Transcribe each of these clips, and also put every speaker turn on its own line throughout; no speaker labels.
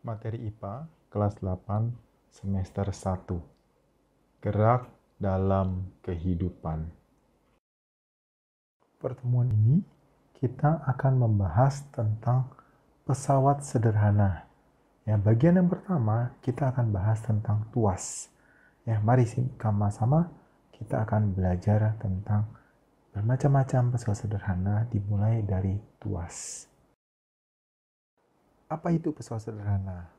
Materi IPA kelas 8 semester 1. Gerak dalam kehidupan. Pertemuan ini kita akan membahas tentang pesawat sederhana. Ya, bagian yang pertama kita akan bahas tentang tuas. Ya, mari sama-sama kita akan belajar tentang bermacam-macam pesawat sederhana dimulai dari tuas. Apa itu pesawat sederhana?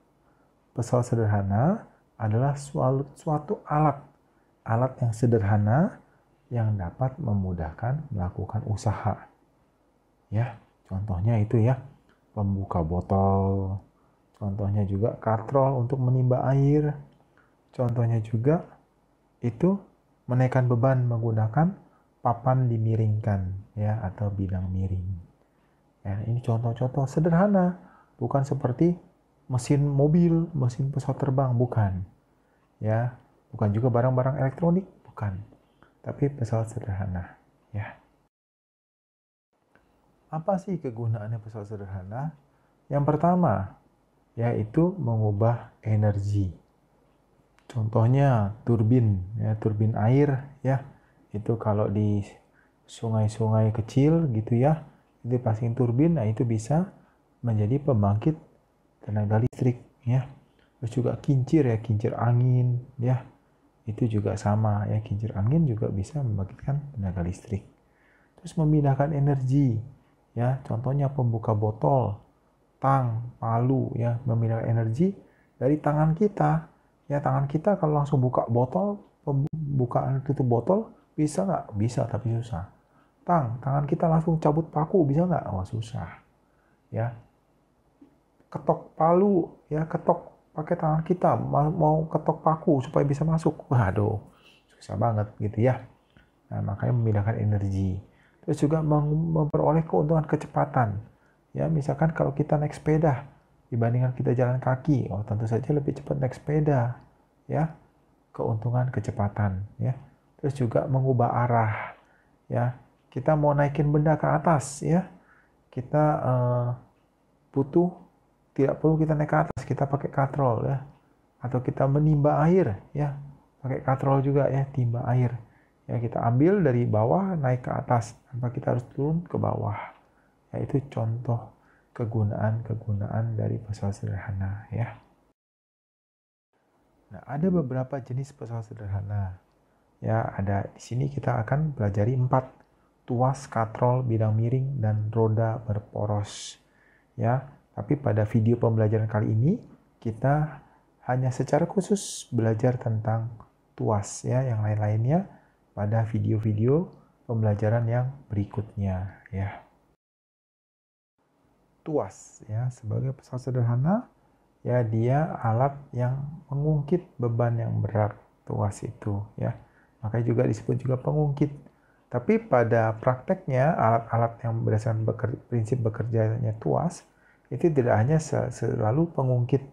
Pesawat sederhana adalah suatu alat yang sederhana yang dapat memudahkan melakukan usaha. Ya, contohnya itu ya, pembuka botol. Contohnya juga katrol untuk menimba air. Contohnya juga itu menaikkan beban menggunakan papan dimiringkan ya atau bidang miring. Ya, ini contoh-contoh sederhana, bukan seperti mesin mobil, mesin pesawat terbang, bukan. Ya, bukan juga barang-barang elektronik, bukan. Tapi pesawat sederhana, ya. Apa sih kegunaannya pesawat sederhana? Yang pertama, yaitu mengubah energi. Contohnya turbin, ya, turbin air, ya. Itu kalau di sungai-sungai kecil gitu ya, itu pasang turbin, nah itu bisa menjadi pembangkit tenaga listrik, ya. Terus juga kincir ya, kincir angin, ya. Itu juga sama ya, kincir angin juga bisa membangkitkan tenaga listrik. Terus memindahkan energi, ya. Contohnya pembuka botol, tang, palu, ya, memindahkan energi dari tangan kita. Ya, tangan kita kalau langsung buka botol, pembukaan tutup botol, bisa nggak? Bisa, tapi susah. Tangan kita langsung cabut paku, bisa nggak? Oh, susah. Ya, ketok palu, ya, ketok pakai tangan kita, mau ketok paku supaya bisa masuk. Waduh, susah banget gitu ya. Nah, makanya memindahkan energi. Terus juga memperoleh keuntungan kecepatan. Ya, misalkan kalau kita naik sepeda dibandingkan kita jalan kaki, oh tentu saja lebih cepat naik sepeda. Ya, keuntungan kecepatan, ya. Terus juga mengubah arah, ya. Kita mau naikin benda ke atas, ya. Kita butuh, tidak perlu kita naik ke atas, kita pakai katrol, ya. Atau kita menimba air, ya. Pakai katrol juga, ya, timba air. Ya, kita ambil dari bawah naik ke atas, tanpa kita harus turun ke bawah. Ya, itu contoh kegunaan dari pesawat sederhana, ya. Nah, ada beberapa jenis pesawat sederhana. Ya, ada di sini kita akan pelajari 4: tuas, katrol, bidang miring, dan roda berporos. Ya, tapi pada video pembelajaran kali ini kita hanya secara khusus belajar tentang tuas, ya. Yang lain-lainnya pada video-video pembelajaran yang berikutnya, ya. Tuas, ya, sebagai pesawat sederhana, ya, dia alat yang mengungkit beban yang berat. Tuas itu, ya, makanya juga disebut juga pengungkit. Tapi pada prakteknya alat-alat yang berdasarkan prinsip bekerjanya tuas itu tidak hanya selalu pengungkit,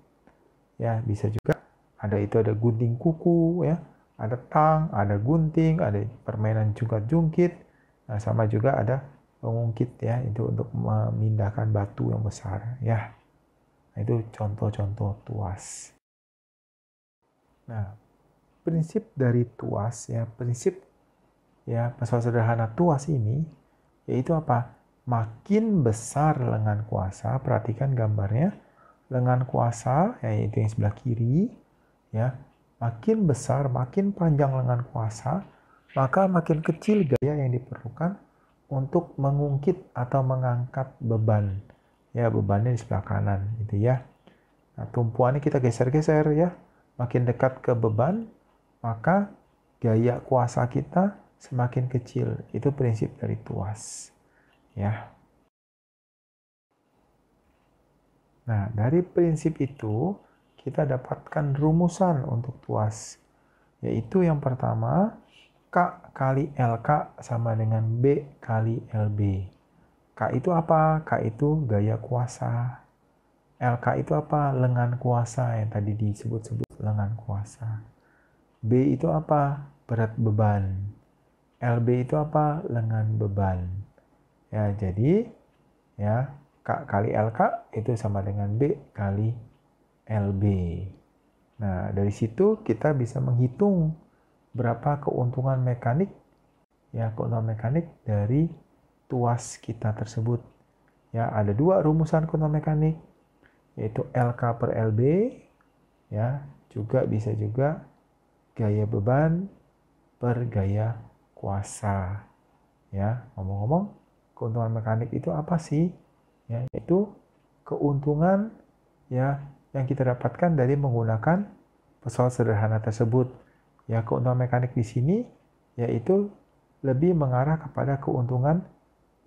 ya, bisa juga ada gunting kuku, ya, ada tang, ada gunting, ada permainan jungkat-jungkit. Nah, sama juga ada pengungkit, ya, itu untuk memindahkan batu yang besar, ya. Nah, itu contoh-contoh tuas. Nah, prinsip dari tuas, ya, prinsip, ya, pesawat sederhana tuas ini yaitu apa? Makin besar lengan kuasa, perhatikan gambarnya, lengan kuasa yaitu yang sebelah kiri, ya, makin besar, makin panjang lengan kuasa, maka makin kecil gaya yang diperlukan untuk mengungkit atau mengangkat beban. Ya, bebannya di sebelah kanan gitu ya. Nah, tumpuannya kita geser-geser, ya. Makin dekat ke beban, maka gaya kuasa kita semakin kecil. Itu prinsip dari tuas, ya. Nah, dari prinsip itu kita dapatkan rumusan untuk tuas, yaitu yang pertama, K kali LK sama dengan B kali LB. K itu apa? K itu gaya kuasa. LK itu apa? Lengan kuasa yang tadi disebut-sebut lengan kuasa. B itu apa? Berat beban. LB itu apa? Lengan beban. Ya, jadi ya, K kali LK itu sama dengan B kali LB. Nah, dari situ kita bisa menghitung berapa keuntungan mekanik, ya, keuntungan mekanik dari tuas kita tersebut. Ya, ada dua rumusan keuntungan mekanik, yaitu LK per LB, ya, juga bisa juga gaya beban per gaya kuasa. Ya, ngomong-ngomong, keuntungan mekanik itu apa sih? Ya, yaitu keuntungan, ya, yang kita dapatkan dari menggunakan pesawat sederhana tersebut. Ya, keuntungan mekanik di sini yaitu lebih mengarah kepada keuntungan,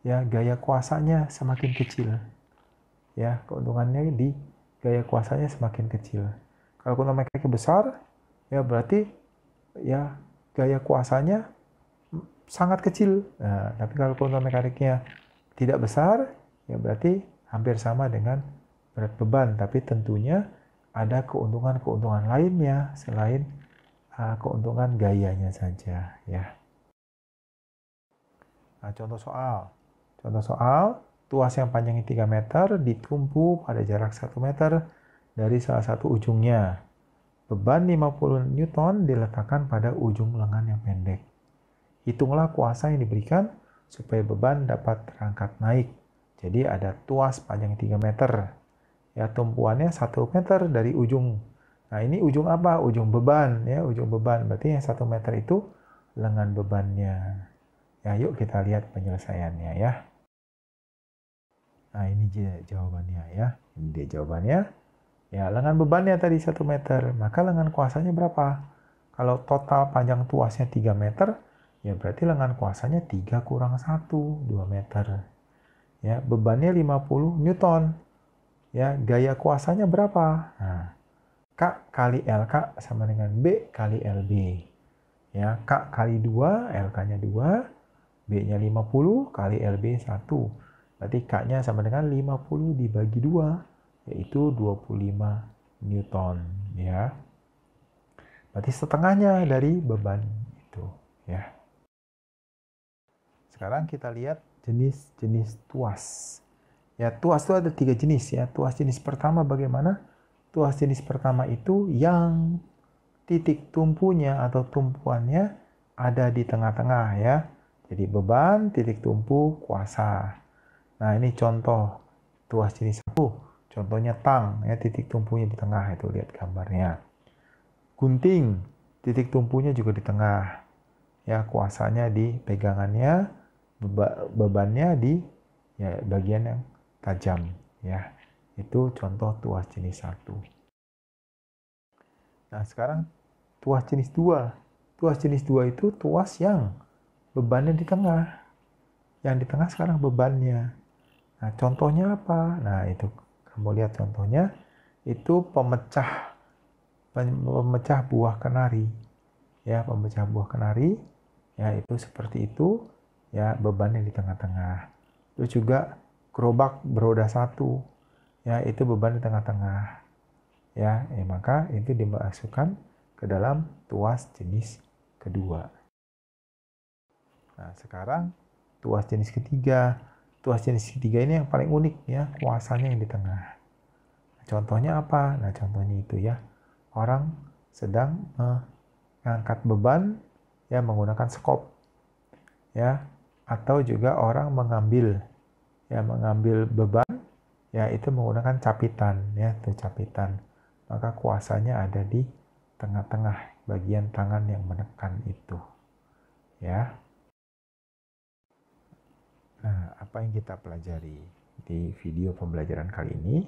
ya, gaya kuasanya semakin kecil. Ya, keuntungannya di gaya kuasanya semakin kecil. Kalau keuntungan mekanik besar, ya berarti, ya, gaya kuasanya sangat kecil. Nah, tapi kalau keuntungan mekaniknya tidak besar, ya berarti hampir sama dengan berat beban. Tapi tentunya ada keuntungan-keuntungan lainnya selain keuntungan gayanya saja. Ya. Nah, contoh soal, tuas yang panjangnya 3 meter ditumpu pada jarak 1 meter dari salah satu ujungnya. Beban 50 Newton diletakkan pada ujung lengan yang pendek. Hitunglah kuasa yang diberikan supaya beban dapat terangkat naik. Jadi ada tuas panjang 3 meter. Ya, tumpuannya 1 meter dari ujung. Nah, ini ujung apa? Ujung beban. Ya, ujung beban. Berarti yang 1 meter itu lengan bebannya. Ya, yuk kita lihat penyelesaiannya ya. Nah, ini jawabannya ya. Ini dia jawabannya. Ya, lengan bebannya tadi 1 meter. Maka lengan kuasanya berapa? Kalau total panjang tuasnya 3 meter, ya berarti lengan kuasanya 3 kurang 1, 2 meter. Ya, bebannya 50 Newton. Ya, gaya kuasanya berapa? Nah, K kali LK sama dengan B kali LB. Ya, K kali 2, LK-nya 2, B-nya 50 kali LB 1. Berarti K-nya sama dengan 50 dibagi 2, yaitu 25 Newton. Ya. Berarti setengahnya dari beban itu. Ya. Sekarang kita lihat jenis-jenis tuas. Ya, tuas itu ada 3 jenis ya. Tuas jenis pertama bagaimana? Tuas jenis pertama itu yang titik tumpunya atau tumpuannya ada di tengah-tengah ya. Jadi beban, titik tumpu, kuasa. Nah, ini contoh tuas jenis 1. Contohnya tang ya, titik tumpunya di tengah, itu lihat gambarnya. Gunting, titik tumpunya juga di tengah. Ya, kuasanya di pegangannya, bebannya di, ya, bagian yang tajam ya. Itu contoh tuas jenis 1. Nah, sekarang tuas jenis 2. Tuas jenis 2 itu tuas yang bebannya di tengah. Yang di tengah sekarang bebannya. Nah, contohnya apa? Nah, itu kamu lihat contohnya, itu pemecah buah kenari. Ya, pemecah buah kenari. Ya, itu seperti itu. Ya, bebannya di tengah-tengah. Terus juga gerobak beroda 1. Ya, itu beban di tengah-tengah. Ya, maka itu dimasukkan ke dalam tuas jenis kedua. Nah, sekarang tuas jenis ketiga. Tuas jenis ketiga ini yang paling unik ya, kuasanya yang di tengah. Contohnya apa? Nah, contohnya itu ya, orang sedang mengangkat beban ya menggunakan skop. Ya, atau juga orang mengambil beban ya itu menggunakan capitan ya, itu capitan. Maka kuasanya ada di tengah-tengah bagian tangan yang menekan itu. Ya. Nah, apa yang kita pelajari di video pembelajaran kali ini?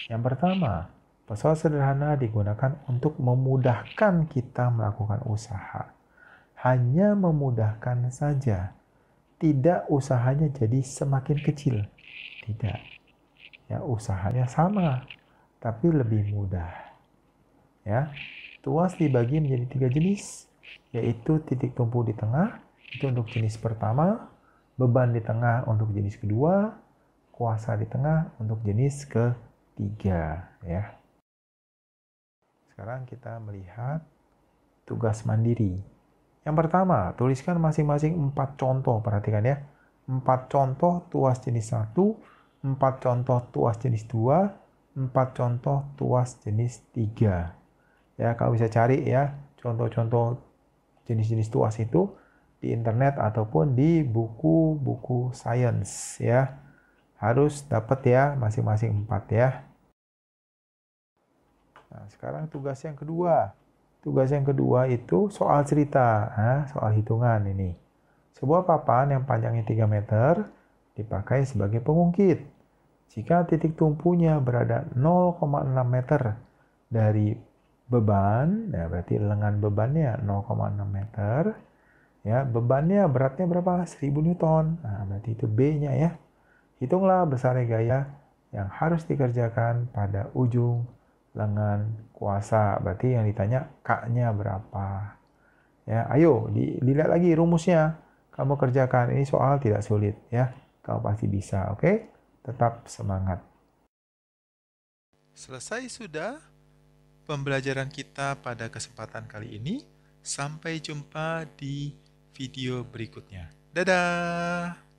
Yang pertama, pesawat sederhana digunakan untuk memudahkan kita melakukan usaha. Hanya memudahkan saja. Tidak usahanya jadi semakin kecil. Tidak. Ya, usahanya sama, tapi lebih mudah. Ya. Tuas dibagi menjadi 3 jenis, yaitu titik tumpu di tengah, itu untuk jenis pertama, beban di tengah untuk jenis kedua, kuasa di tengah untuk jenis ketiga. Ya. Sekarang kita melihat tugas mandiri. Yang pertama, tuliskan masing-masing 4 contoh. Perhatikan ya. 4 contoh tuas jenis 1, 4 contoh tuas jenis 2, 4 contoh tuas jenis 3. Ya, kalau bisa cari ya contoh-contoh jenis-jenis tuas itu di internet ataupun di buku-buku sains ya. Harus dapat ya masing-masing 4 ya. Nah, sekarang tugas yang kedua. Tugas yang kedua itu soal cerita, soal hitungan ini. Sebuah papan yang panjangnya 3 meter dipakai sebagai pengungkit. Jika titik tumpunya berada 0,6 meter dari beban, ya berarti lengan bebannya 0,6 meter, ya bebannya beratnya berapa? 1000 Newton. Nah, berarti itu B-nya ya. Hitunglah besarnya gaya yang harus dikerjakan pada ujung lengan kuasa. Berarti yang ditanya K-nya berapa. Ya, ayo dilihat lagi rumusnya. Kamu kerjakan, ini soal tidak sulit ya. Kamu pasti bisa, oke? Tetap semangat.
Selesai sudah pembelajaran kita pada kesempatan kali ini. Sampai jumpa di video berikutnya. Dadah!